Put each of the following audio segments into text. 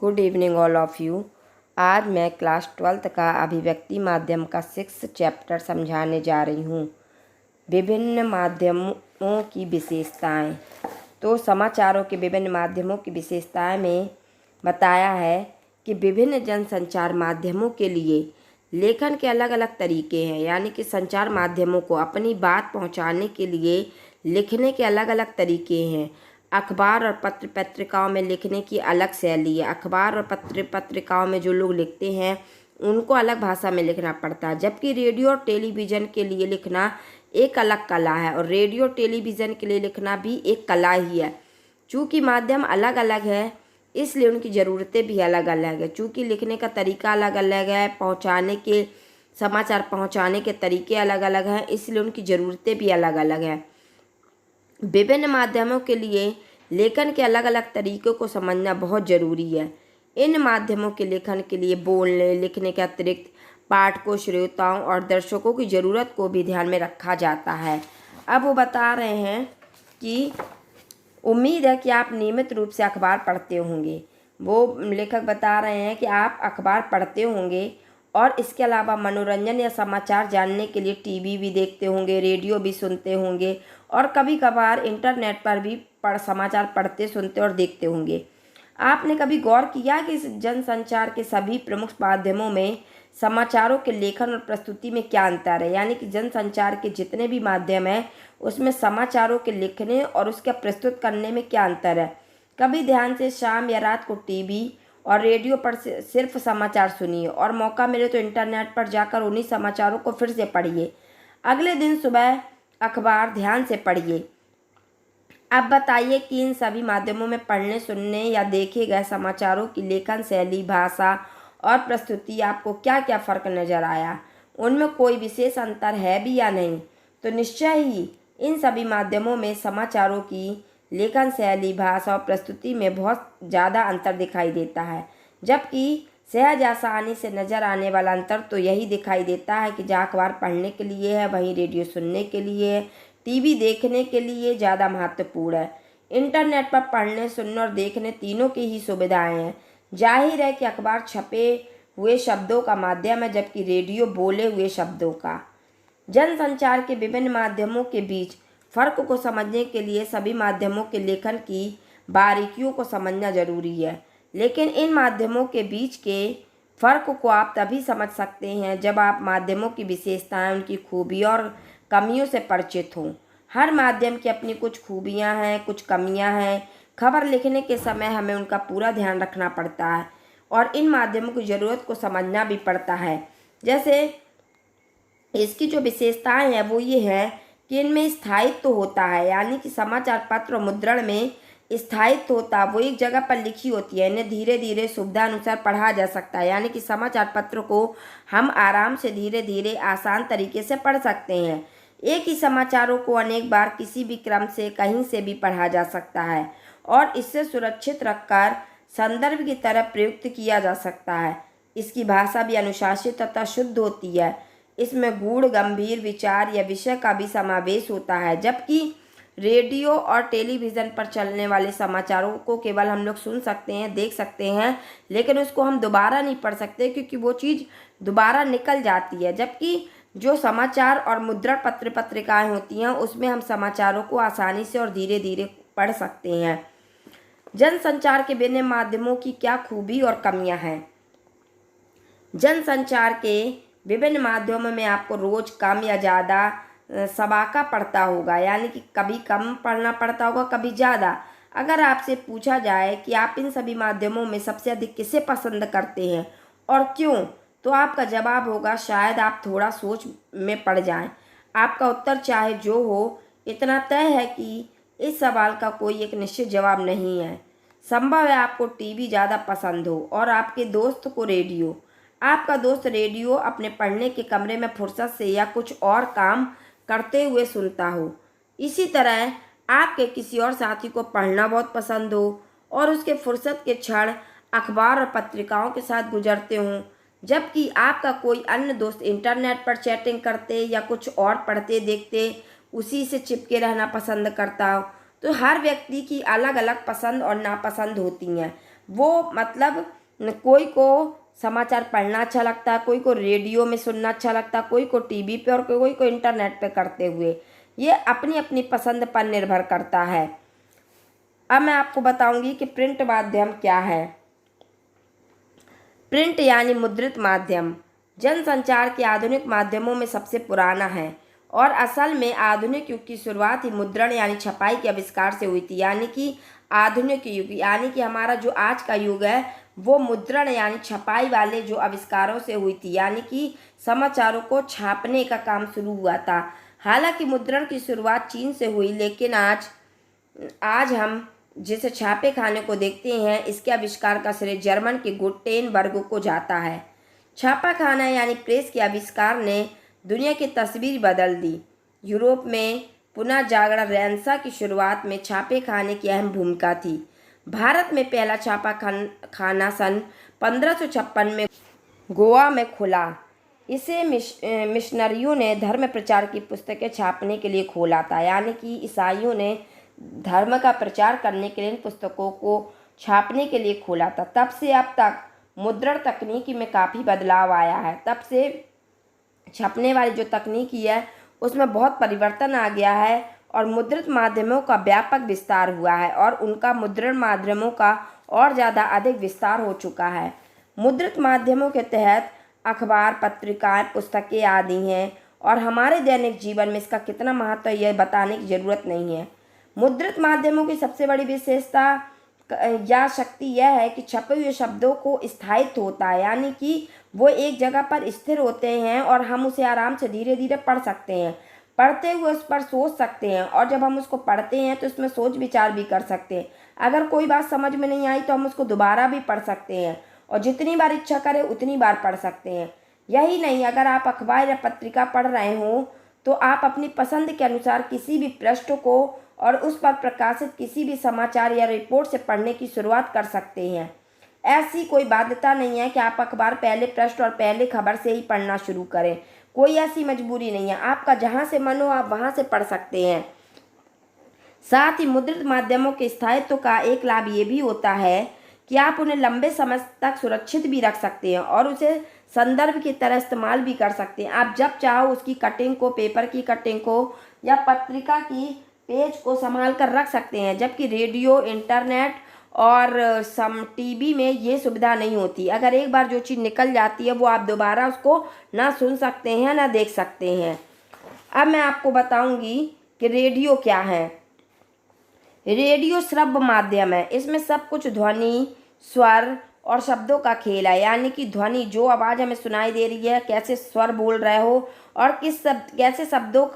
Good evening all of you. आज मैं class 12th का अभिव्यक्ति माध्यम का 6th चैप्टर समझाने जा रही हूँ। विभिन्न माध्यमों की विशेषताएं। तो समाचारों के विभिन्न माध्यमों की विशेषताएं में बताया है कि विभिन्न जनसंचार माध्यमों के लिए लेखन के अलग अलग तरीके हैं, यानी कि संचार माध्यमों को अपनी बात पहुंचाने के लिए लिखने के अलग अलग तरीके हैं। अखबार और पत्र पत्रिकाओं में लिखने की अलग शैली है। अखबार और पत्र पत्रिकाओं में जो लोग लिखते हैं उनको अलग भाषा में लिखना पड़ता है, जबकि रेडियो और टेलीविज़न के लिए लिखना एक अलग कला है और रेडियो टेलीविज़न के लिए लिखना भी एक कला ही है। चूँकि माध्यम अलग अलग है इसलिए उनकी ज़रूरतें भी अलग अलग है। चूँकि लिखने का तरीका अलग अलग है, समाचार पहुँचाने के तरीके अलग अलग हैं, इसलिए उनकी ज़रूरतें भी अलग अलग हैं। विभिन्न माध्यमों के लिए लेखन के अलग अलग तरीकों को समझना बहुत ज़रूरी है। इन माध्यमों के लेखन के लिए बोलने लिखने के अतिरिक्त पाठकों, श्रोताओं और दर्शकों की ज़रूरत को भी ध्यान में रखा जाता है। अब वो बता रहे हैं कि उम्मीद है कि आप नियमित रूप से अखबार पढ़ते होंगे। वो लेखक बता रहे हैं कि आप अखबार पढ़ते होंगे और इसके अलावा मनोरंजन या समाचार जानने के लिए टीवी भी देखते होंगे, रेडियो भी सुनते होंगे और कभी कभार इंटरनेट पर भी समाचार पढ़ते, सुनते और देखते होंगे। आपने कभी गौर किया कि इस जनसंचार के सभी प्रमुख माध्यमों में समाचारों के लेखन और प्रस्तुति में क्या अंतर है? यानी कि जनसंचार के जितने भी माध्यम हैं उसमें समाचारों के लिखने और उसके प्रस्तुत करने में क्या अंतर है? कभी ध्यान से शाम या रात को टीवी और रेडियो पर सिर्फ समाचार सुनिए और मौका मिले तो इंटरनेट पर जाकर उन्हीं समाचारों को फिर से पढ़िए। अगले दिन सुबह अखबार ध्यान से पढ़िए। अब बताइए कि इन सभी माध्यमों में पढ़ने, सुनने या देखे गए समाचारों की लेखन शैली, भाषा और प्रस्तुति आपको क्या क्या फ़र्क नज़र आया? उनमें कोई विशेष अंतर है भी या नहीं? तो निश्चय ही इन सभी माध्यमों में समाचारों की लेखन शैली, भाषा और प्रस्तुति में बहुत ज़्यादा अंतर दिखाई देता है, जबकि सहज आसानी से नज़र आने वाला अंतर तो यही दिखाई देता है कि जहाँ अखबार पढ़ने के लिए है वहीं रेडियो सुनने के लिए, टीवी देखने के लिए ज़्यादा महत्वपूर्ण है। इंटरनेट पर पढ़ने, सुनने और देखने तीनों की ही सुविधाएं हैं। जाहिर है कि अखबार छपे हुए शब्दों का माध्यम है, जबकि रेडियो बोले हुए शब्दों का। जनसंचार के विभिन्न माध्यमों के बीच फ़र्क को समझने के लिए सभी माध्यमों के लेखन की बारीकियों को समझना जरूरी है, लेकिन इन माध्यमों के बीच के फ़र्क को आप तभी समझ सकते हैं जब आप माध्यमों की विशेषताएं, उनकी खूबियों और कमियों से परिचित हों। हर माध्यम की अपनी कुछ खूबियां हैं, कुछ कमियां हैं। खबर लिखने के समय हमें उनका पूरा ध्यान रखना पड़ता है और इन माध्यमों की ज़रूरत को समझना भी पड़ता है। जैसे इसकी जो विशेषताएं हैं वो ये है कि इनमें स्थायित्व होता है, यानी कि समाचार पत्र और मुद्रण में स्थायित्व होता है, वो एक जगह पर लिखी होती है। इन्हें धीरे धीरे सुविधा अनुसार पढ़ा जा सकता है, यानी कि समाचार पत्र को हम आराम से धीरे धीरे आसान तरीके से पढ़ सकते हैं। एक ही समाचारों को अनेक बार किसी भी क्रम से कहीं से भी पढ़ा जा सकता है और इससे सुरक्षित रखकर संदर्भ की तरह प्रयुक्त किया जा सकता है। इसकी भाषा भी अनुशासित तथा शुद्ध होती है। इसमें गूढ़, गंभीर विचार या विषय का भी समावेश होता है, जबकि रेडियो और टेलीविज़न पर चलने वाले समाचारों को केवल हम लोग सुन सकते हैं, देख सकते हैं, लेकिन उसको हम दोबारा नहीं पढ़ सकते क्योंकि वो चीज़ दोबारा निकल जाती है। जबकि जो समाचार और मुद्रण पत्र पत्रिकाएं होती हैं उसमें हम समाचारों को आसानी से और धीरे धीरे पढ़ सकते हैं। जनसंचार के विभिन्न माध्यमों की क्या खूबी और कमियां हैं? जनसंचार के विभिन्न माध्यमों में आपको रोज कम या ज़्यादा सबाका पड़ता होगा, यानी कि कभी कम पढ़ना पड़ता होगा, कभी ज़्यादा। अगर आपसे पूछा जाए कि आप इन सभी माध्यमों में सबसे अधिक किसे पसंद करते हैं और क्यों, तो आपका जवाब होगा शायद आप थोड़ा सोच में पड़ जाएं। आपका उत्तर चाहे जो हो, इतना तय है कि इस सवाल का कोई एक निश्चित जवाब नहीं है। संभव है आपको टीवी ज़्यादा पसंद हो और आपके दोस्त को रेडियो। आपका दोस्त रेडियो अपने पढ़ने के कमरे में फुर्सत से या कुछ और काम करते हुए सुनता हो। इसी तरह आपके किसी और साथी को पढ़ना बहुत पसंद हो और उसके फुर्सत के क्षण अखबार और पत्रिकाओं के साथ गुजरते हों, जबकि आपका कोई अन्य दोस्त इंटरनेट पर चैटिंग करते या कुछ और पढ़ते देखते उसी से चिपके रहना पसंद करता हो। तो हर व्यक्ति की अलग अलग पसंद और नापसंद होती हैं। वो मतलब कोई को समाचार पढ़ना अच्छा लगता है, कोई को रेडियो में सुनना अच्छा लगता है, कोई को टीवी पे और कोई को इंटरनेट पे करते हुए। ये अपनी अपनी पसंद पर निर्भर करता है। अब मैं आपको बताऊंगी कि प्रिंट माध्यम क्या है। प्रिंट यानी मुद्रित माध्यम जनसंचार के आधुनिक माध्यमों में सबसे पुराना है और असल में आधुनिक युग की शुरुआत ही मुद्रण यानी छपाई के आविष्कार से हुई थी। यानी कि आधुनिक युग यानी कि हमारा जो आज का युग है वो मुद्रण यानी छपाई वाले जो आविष्कारों से हुई थी। यानी कि समाचारों को छापने का काम शुरू हुआ था। हालांकि मुद्रण की शुरुआत चीन से हुई, लेकिन आज आज हम जिसे छापे खाने को देखते हैं इसके आविष्कार का श्रेय जर्मन के गुटेनबर्ग को जाता है। छापा खाना यानी प्रेस के आविष्कार ने दुनिया की तस्वीर बदल दी। यूरोप में पुनः जागरण रेनेसां की शुरुआत में छापे खाने की अहम भूमिका थी। भारत में पहला छापा खाना सन 1556 में गोवा में खुला। इसे मिशनरियों ने धर्म प्रचार की पुस्तकें छापने के लिए खोला था। यानी कि ईसाइयों ने धर्म का प्रचार करने के लिए इन पुस्तकों को छापने के लिए खोला था। तब से अब तक मुद्रण तकनीकी में काफ़ी बदलाव आया है। तब से छपने वाली जो तकनीकी है उसमें बहुत परिवर्तन आ गया है और मुद्रित माध्यमों का व्यापक विस्तार हुआ है और उनका मुद्रण माध्यमों का और ज़्यादा अधिक विस्तार हो चुका है। मुद्रित माध्यमों के तहत अखबार, पत्रिकाएं, पुस्तकें आदि हैं और हमारे दैनिक जीवन में इसका कितना महत्व है यह बताने की ज़रूरत नहीं है। मुद्रित माध्यमों की सबसे बड़ी विशेषता या शक्ति यह है कि छपे हुए शब्दों को स्थायित्व होता है। यानी कि वो एक जगह पर स्थिर होते हैं और हम उसे आराम से धीरे धीरे पढ़ सकते हैं। पढ़ते हुए उस पर सोच सकते हैं और जब हम उसको पढ़ते हैं तो उसमें सोच विचार भी कर सकते हैं। अगर कोई बात समझ में नहीं आई तो हम उसको दोबारा भी पढ़ सकते हैं और जितनी बार इच्छा करें उतनी बार पढ़ सकते हैं। यही नहीं, अगर आप अखबार या पत्रिका पढ़ रहे हों तो आप अपनी पसंद के अनुसार किसी भी पृष्ठ को और उस पर प्रकाशित किसी भी समाचार या रिपोर्ट से पढ़ने की शुरुआत कर सकते हैं। ऐसी कोई बाध्यता नहीं है कि आप अखबार पहले पृष्ठ और पहले खबर से ही पढ़ना शुरू करें। कोई ऐसी मजबूरी नहीं है। आपका जहाँ से मन हो आप वहाँ से पढ़ सकते हैं। साथ ही मुद्रित माध्यमों के स्थायित्व का एक लाभ ये भी होता है कि आप उन्हें लंबे समय तक सुरक्षित भी रख सकते हैं और उसे संदर्भ की तरह इस्तेमाल भी कर सकते हैं। आप जब चाहो उसकी कटिंग को, पेपर की कटिंग को या पत्रिका की पेज को संभाल कर रख सकते हैं, जबकि रेडियो, इंटरनेट और टीवी में ये सुविधा नहीं होती। अगर एक बार जो चीज़ निकल जाती है वो आप दोबारा उसको ना सुन सकते हैं ना देख सकते हैं। अब मैं आपको बताऊंगी कि रेडियो क्या है। रेडियो श्रव्य माध्यम है। इसमें सब कुछ ध्वनि, स्वर और शब्दों का खेल है। यानी कि ध्वनि, जो आवाज़ हमें सुनाई दे रही है, कैसे स्वर बोल रहे हो और कैसे शब्दों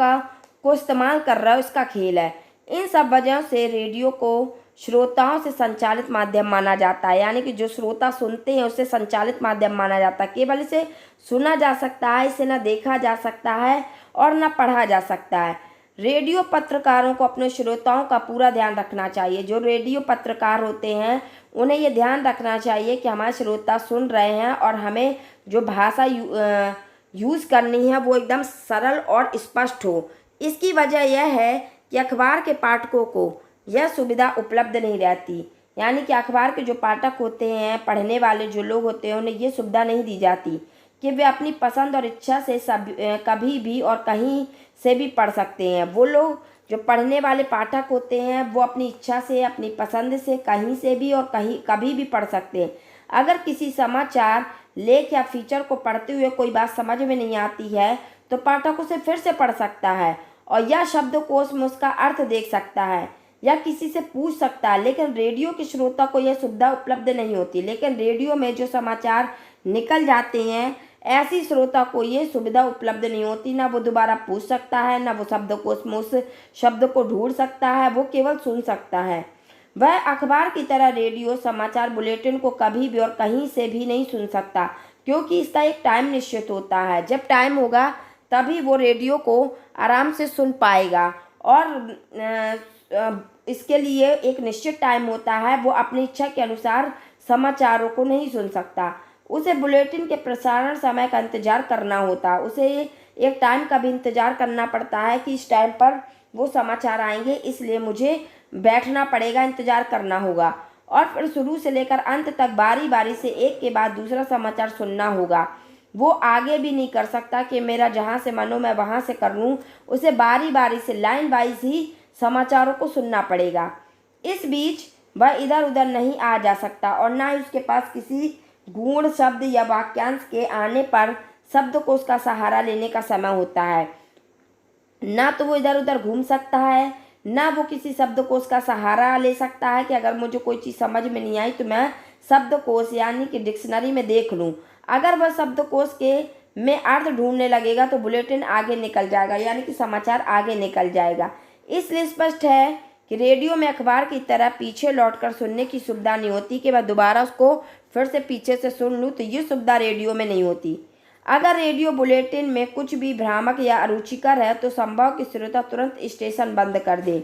को इस्तेमाल कर रहे हो, इसका खेल है। इन सब वजहों से रेडियो को श्रोताओं से संचालित माध्यम माना जाता है। यानी कि जो श्रोता सुनते हैं उसे संचालित माध्यम माना जाता है। केवल इसे सुना जा सकता है, इसे न देखा जा सकता है और न पढ़ा जा सकता है। रेडियो पत्रकारों को अपने श्रोताओं का पूरा ध्यान रखना चाहिए। जो रेडियो पत्रकार होते हैं उन्हें ये ध्यान रखना चाहिए कि हमारे श्रोता सुन रहे हैं और हमें जो भाषा यूज़ करनी है वो एकदम सरल और स्पष्ट हो। इसकी वजह यह है कि अखबार के पाठकों को यह सुविधा उपलब्ध नहीं रहती। यानी कि अखबार के जो पाठक होते हैं, पढ़ने वाले जो लोग होते हैं, उन्हें ये सुविधा नहीं दी जाती कि वे अपनी पसंद और इच्छा से कभी भी और कहीं से भी पढ़ सकते हैं। वो लोग जो पढ़ने वाले पाठक होते हैं वो अपनी इच्छा से, अपनी पसंद से कहीं से भी और कभी भी पढ़ सकते हैं। अगर किसी समाचार, लेख या फीचर को पढ़ते हुए कोई बात समझ में नहीं आती है तो पाठक उसे फिर से पढ़ सकता है और यह शब्दकोश में उसका अर्थ देख सकता है या किसी से पूछ सकता है। लेकिन रेडियो के श्रोता को यह सुविधा उपलब्ध नहीं होती। लेकिन रेडियो में जो समाचार निकल जाते हैं, ऐसी श्रोता को ये सुविधा उपलब्ध नहीं होती। ना वो दोबारा पूछ सकता है, ना वो शब्दकोश में उस शब्द को ढूंढ सकता है, वो केवल सुन सकता है। वह अखबार की तरह रेडियो समाचार बुलेटिन को कभी भी और कहीं से भी नहीं सुन सकता, क्योंकि इसका एक टाइम निश्चित होता है। जब टाइम होगा तभी वो रेडियो को आराम से सुन पाएगा और इसके लिए एक निश्चित टाइम होता है। वो अपनी इच्छा के अनुसार समाचारों को नहीं सुन सकता। उसे बुलेटिन के प्रसारण समय का इंतज़ार करना होता है। उसे एक टाइम का भी इंतज़ार करना पड़ता है कि इस टाइम पर वो समाचार आएंगे, इसलिए मुझे बैठना पड़ेगा, इंतज़ार करना होगा। और फिर शुरू से लेकर अंत तक बारी बारी से एक के बाद दूसरा समाचार सुनना होगा। वो आगे भी नहीं कर सकता कि मेरा जहाँ से मन हो मैं वहाँ से कर लूँ। उसे बारी बारी से लाइन वाइज ही समाचारों को सुनना पड़ेगा। इस बीच वह इधर उधर नहीं आ जा सकता और ना ही उसके पास किसी गूढ़ शब्द या वाक्यांश के आने पर शब्दकोश का सहारा लेने का समय होता है। ना तो वो इधर उधर घूम सकता है, ना वो किसी शब्दकोश का सहारा ले सकता है कि अगर मुझे कोई चीज़ समझ में नहीं आई तो मैं शब्दकोश यानी कि डिक्शनरी में देख लूँ। अगर वह शब्दकोश के में अर्थ ढूंढने लगेगा तो बुलेटिन आगे निकल जाएगा, यानी कि समाचार आगे निकल जाएगा। इसलिए स्पष्ट है कि रेडियो में अखबार की तरह पीछे लौटकर सुनने की सुविधा नहीं होती कि मैं दोबारा उसको फिर से पीछे से सुन लूँ, तो ये सुविधा रेडियो में नहीं होती। अगर रेडियो बुलेटिन में कुछ भी भ्रामक या अरुचिकर है तो संभव कि श्रोता तुरंत स्टेशन बंद कर दे।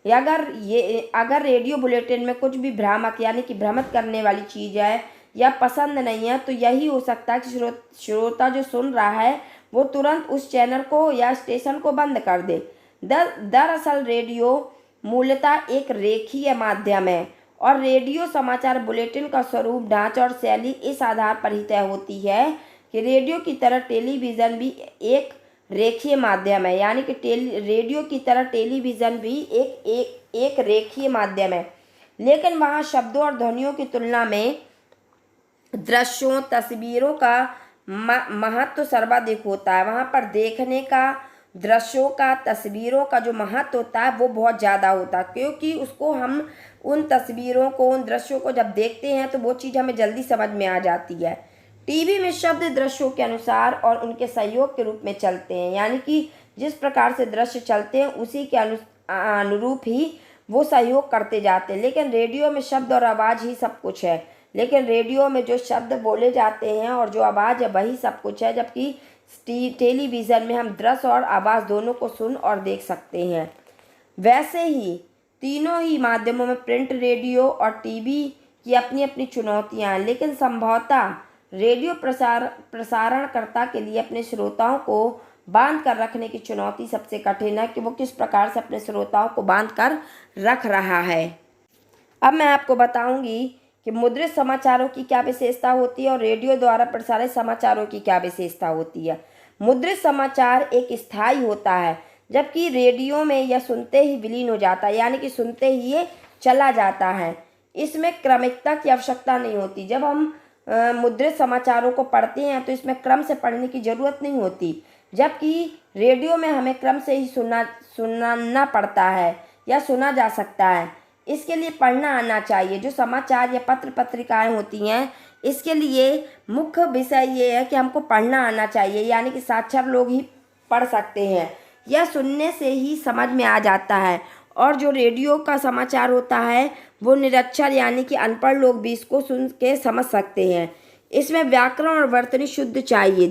अगर रेडियो बुलेटिन में कुछ भी भ्रामक यानी कि भ्रमित करने वाली चीज़ है या पसंद नहीं है तो यही हो सकता है कि श्रोता जो सुन रहा है वो तुरंत उस चैनल को या स्टेशन को बंद कर दे। दरअसल रेडियो मूलतः एक रेखीय माध्यम है और रेडियो समाचार बुलेटिन का स्वरूप, ढांचा और शैली इस आधार पर ही तय होती है कि रेडियो की तरह टेलीविज़न भी एक रेखीय माध्यम है, यानी कि रेडियो की तरह टेलीविज़न भी एक रेखीय माध्यम है, लेकिन वहाँ शब्दों और ध्वनियों की तुलना में दृश्यों तस्वीरों का महत्व सर्वाधिक होता है। वहाँ पर देखने का, दृश्यों का, तस्वीरों का जो महत्व होता है वो बहुत ज़्यादा होता है, क्योंकि उसको हम उन तस्वीरों को, उन दृश्यों को जब देखते हैं तो वो चीज़ हमें जल्दी समझ में आ जाती है। टीवी में शब्द दृश्यों के अनुसार और उनके सहयोग के रूप में चलते हैं, यानी कि जिस प्रकार से दृश्य चलते हैं उसी के अनुरूप ही वो सहयोग करते जाते हैं। लेकिन रेडियो में शब्द और आवाज़ ही सब कुछ है। लेकिन रेडियो में जो शब्द बोले जाते हैं और जो आवाज़ है वही सब कुछ है, जबकि टेलीविज़न में हम दृश्य और आवाज़ दोनों को सुन और देख सकते हैं। वैसे ही तीनों ही माध्यमों में प्रिंट, रेडियो और टीवी की अपनी अपनी चुनौतियाँ हैं, लेकिन संभवतः रेडियो प्रसारणकर्ता के लिए अपने श्रोताओं को बांध कर रखने की चुनौती सबसे कठिन है कि वो किस प्रकार से अपने श्रोताओं को बांध कर रख रहा है। अब मैं आपको बताऊंगी कि मुद्रित समाचारों की क्या विशेषता होती है और रेडियो द्वारा प्रसारित समाचारों की क्या विशेषता होती है। मुद्रित समाचार एक स्थायी होता है, जबकि रेडियो में यह सुनते ही विलीन हो जाता है, यानी कि सुनते ही ये चला जाता है। इसमें क्रमिकता की आवश्यकता नहीं होती। जब हम मुद्रित समाचारों को पढ़ते हैं तो इसमें क्रम से पढ़ने की ज़रूरत नहीं होती, जबकि रेडियो में हमें क्रम से ही सुनना पड़ता है या सुना जा सकता है। इसके लिए पढ़ना आना चाहिए। जो समाचार या पत्र पत्रिकाएं होती हैं, इसके लिए मुख्य विषय ये है कि हमको पढ़ना आना चाहिए, यानी कि साक्षर लोग ही पढ़ सकते हैं। यह सुनने से ही समझ में आ जाता है। और जो रेडियो का समाचार होता है वो निरक्षर यानी कि अनपढ़ लोग भी इसको सुन के समझ सकते हैं। इसमें व्याकरण और वर्तनी शुद्ध चाहिए।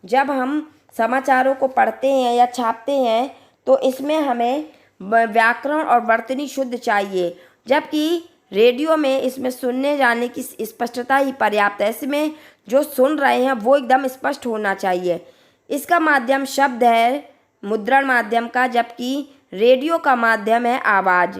जब हम समाचारों को पढ़ते हैं या छापते हैं तो इसमें हमें व्याकरण और वर्तनी शुद्ध चाहिए, जबकि रेडियो में इसमें सुनने जाने की स्पष्टता ही पर्याप्त है। इसमें जो सुन रहे हैं वो एकदम स्पष्ट होना चाहिए। इसका माध्यम शब्द है मुद्रण माध्यम का, जबकि रेडियो का माध्यम है आवाज़।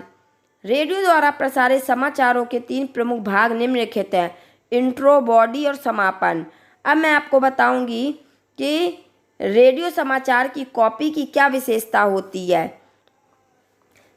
रेडियो द्वारा प्रसारित समाचारों के 3 प्रमुख भाग निम्नलिखित हैं: इंट्रो, बॉडी और समापन। अब मैं आपको बताऊंगी कि रेडियो समाचार की कॉपी की क्या विशेषता होती है।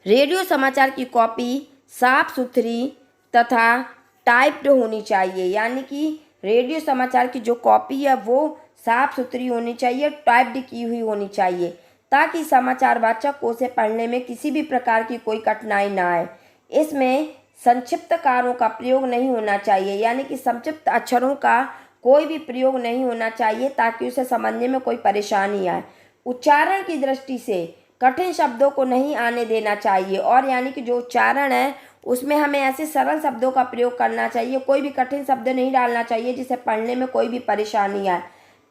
रेडियो समाचार की कॉपी साफ सुथरी तथा टाइप्ड होनी चाहिए, यानी कि रेडियो समाचार की जो कॉपी है वो साफ सुथरी होनी चाहिए, टाइप्ड की हुई होनी चाहिए, ताकि समाचार वाचक को उसे पढ़ने में किसी भी प्रकार की कोई कठिनाई ना आए। इसमें संक्षिप्त कारों का प्रयोग नहीं होना चाहिए, यानी कि संक्षिप्त अक्षरों का कोई भी प्रयोग नहीं होना चाहिए ताकि उसे समझने में कोई परेशानी आए। उच्चारण की दृष्टि से कठिन शब्दों को नहीं आने देना चाहिए, और यानी कि जो उच्चारण है उसमें हमें ऐसे सरल शब्दों का प्रयोग करना चाहिए। कोई भी कठिन शब्द नहीं डालना चाहिए जिसे पढ़ने में कोई भी परेशानी आए।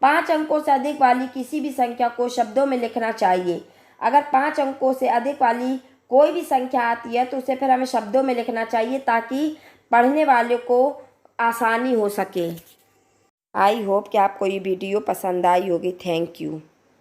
5 अंकों से अधिक वाली किसी भी संख्या को शब्दों में लिखना चाहिए। अगर 5 अंकों से अधिक वाली कोई भी संख्या आती है तो उसे फिर हमें शब्दों में लिखना चाहिए ताकि पढ़ने वाले को आसानी हो सके। आई होप कि आपको ये वीडियो पसंद आई होगी। Thank you.